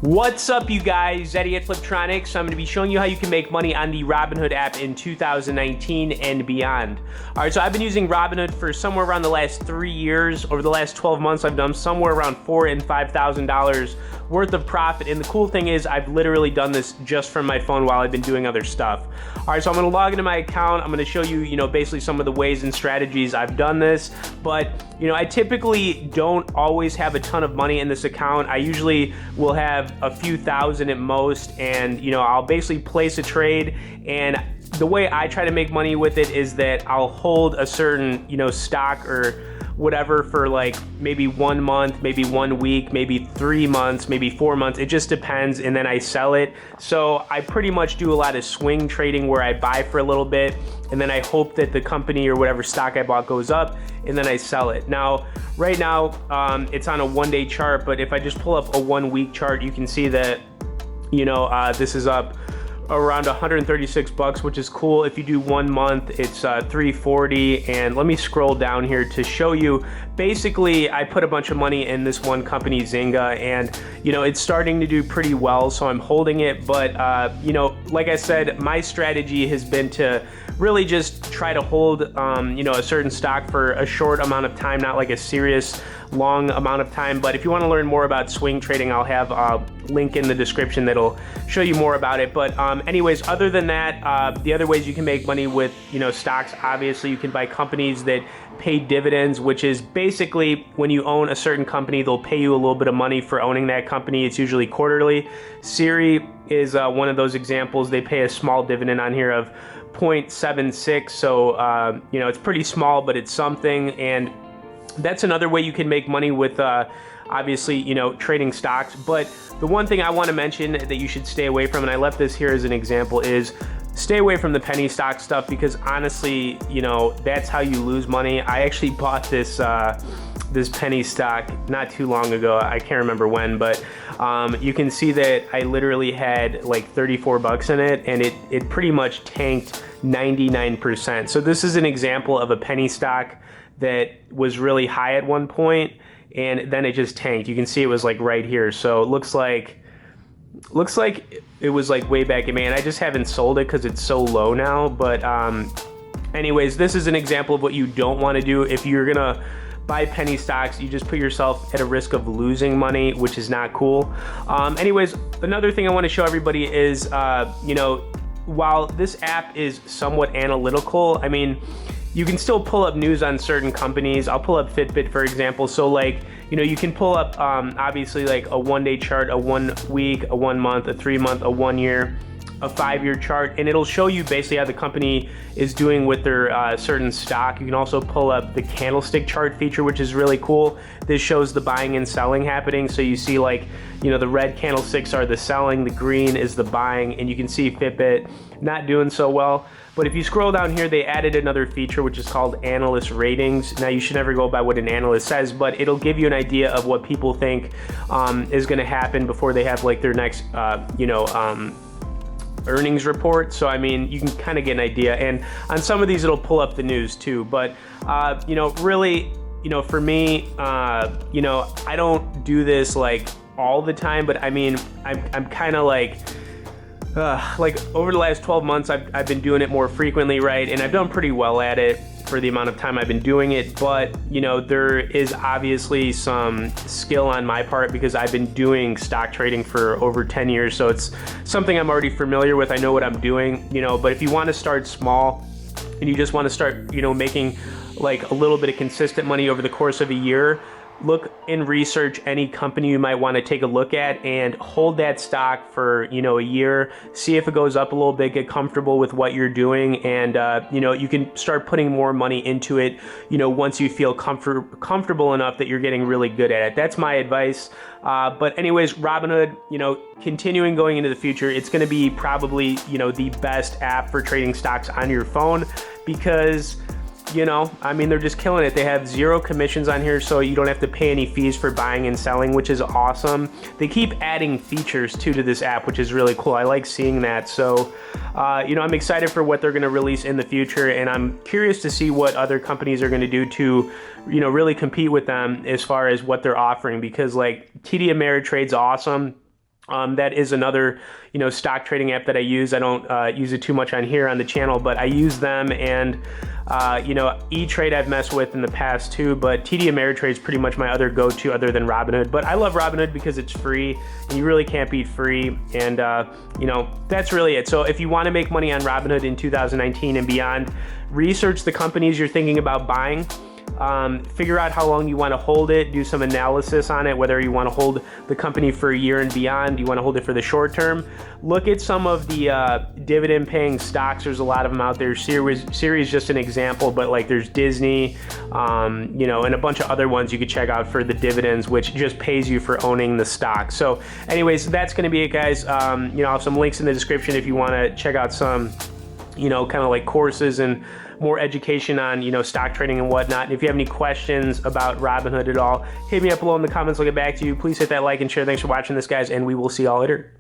What's up, you guys? Eddie at Fliptroniks. I'm going to be showing you how you can make money on the Robinhood app in 2019 and beyond. All right, so I've been using Robinhood for somewhere around the last 3 years. Over the last 12 months, I've done somewhere around $4,000 and $5,000 worth of profit. And the cool thing is I've literally done this just from my phone while I've been doing other stuff. All right, so I'm going to log into my account. I'm going to show you, basically some of the ways and strategies I've done this. But, I typically don't always have a ton of money in this account. I usually will have a few thousand at most, and I'll basically place a trade, and the way I try to make money with it is that I'll hold a certain stock or whatever for like maybe 1 month, maybe 1 week, maybe 3 months, maybe 4 months. It just depends, and then I sell it. So I pretty much do a lot of swing trading where I buy for a little bit and then I hope that the company or whatever stock I bought goes up, and then I sell it. Now, right now, it's on a 1-day chart, but if I just pull up a 1-week chart, you can see that this is up around 136 bucks, which is cool. If you do 1 month, it's 340. And let me scroll down here to show you. Basically, I put a bunch of money in this one company, Zynga, and it's starting to do pretty well, so I'm holding it. But like I said, my strategy has been to really just try to hold a certain stock for a short amount of time, not like a serious long amount of time. But if you want to learn more about swing trading, I'll have a link in the description that'll show you more about it. But anyways, other than that, the other ways you can make money with stocks, obviously you can buy companies that pay dividends, which is basically when you own a certain company, they'll pay you a little bit of money for owning that company. It's usually quarterly. Siri is one of those examples. They pay a small dividend on here of 0.76, so it's pretty small, but it's something. And that's another way you can make money with obviously trading stocks. But the one thing I want to mention that you should stay away from, and I left this here as an example, is stay away from the penny stock stuff, because honestly, that's how you lose money. I actually bought this this penny stock not too long ago. I can't remember when, but you can see that I literally had like 34 bucks in it, and it pretty much tanked 99%. So this is an example of a penny stock that was really high at one point, and then it just tanked. You can see it was like right here. So it looks like it was like way back in May, and I just haven't sold it because it's so low now. But anyways, this is an example of what you don't want to do. If you're gonna buy penny stocks, you just put yourself at a risk of losing money, which is not cool. Anyways, another thing I want to show everybody is while this app is somewhat analytical, I mean, you can still pull up news on certain companies. I'll pull up Fitbit, for example. So like, you can pull up obviously like a 1-day chart, a 1 week, a 1 month, a 3 month, a 1 year, a 5 year chart, and it'll show you basically how the company is doing with their certain stock. You can also pull up the candlestick chart feature, which is really cool. This shows the buying and selling happening. So you see like, the red candlesticks are the selling, the green is the buying, and you can see Fitbit not doing so well. But if you scroll down here, they added another feature, which is called Analyst Ratings. Now, you should never go by what an analyst says, but it'll give you an idea of what people think is going to happen before they have like their next, earnings report. So I mean, you can kind of get an idea, and on some of these it'll pull up the news too. But really, for me, I don't do this like all the time, but I mean, I'm kind of like over the last 12 months, I've been doing it more frequently, right? And I've done pretty well at it for the amount of time I've been doing it. But, there is obviously some skill on my part, because I've been doing stock trading for over 10 years. So it's something I'm already familiar with. I know what I'm doing, but if you want to start small and you just want to start, making like a little bit of consistent money over the course of a year, look and research any company you might want to take a look at and hold that stock for a year. See if it goes up a little bit, get comfortable with what you're doing, and you can start putting more money into it once you feel comfortable enough that you're getting really good at it. That's my advice. But anyways, Robinhood, continuing going into the future, it's going to be probably the best app for trading stocks on your phone, because I mean, they're just killing it. They have 0 commissions on here, so you don't have to pay any fees for buying and selling, which is awesome. They keep adding features too to this app, which is really cool. I like seeing that. So, I'm excited for what they're going to release in the future, and I'm curious to see what other companies are going to do to, really compete with them as far as what they're offering, because like TD Ameritrade's awesome. That is another, stock trading app that I use. I don't use it too much on here on the channel, but I use them. And E-Trade I've messed with in the past too, but TD Ameritrade is pretty much my other go-to other than Robinhood. But I love Robinhood because it's free, and you really can't beat free. And that's really it. So if you want to make money on Robinhood in 2019 and beyond, research the companies you're thinking about buying. Figure out how long you want to hold it, do some analysis on it, whether you want to hold the company for a year and beyond, you want to hold it for the short term. Look at some of the dividend paying stocks. There's a lot of them out there. Series just an example, but like there's Disney, and a bunch of other ones you could check out for the dividends, which just pays you for owning the stock. So anyways, that's going to be it, guys. I'll have some links in the description if you want to check out some kind of like courses and more education on, stock trading and whatnot. And if you have any questions about Robinhood at all, hit me up below in the comments. I'll get back to you. Please hit that like and share. Thanks for watching this, guys, and we will see y'all later.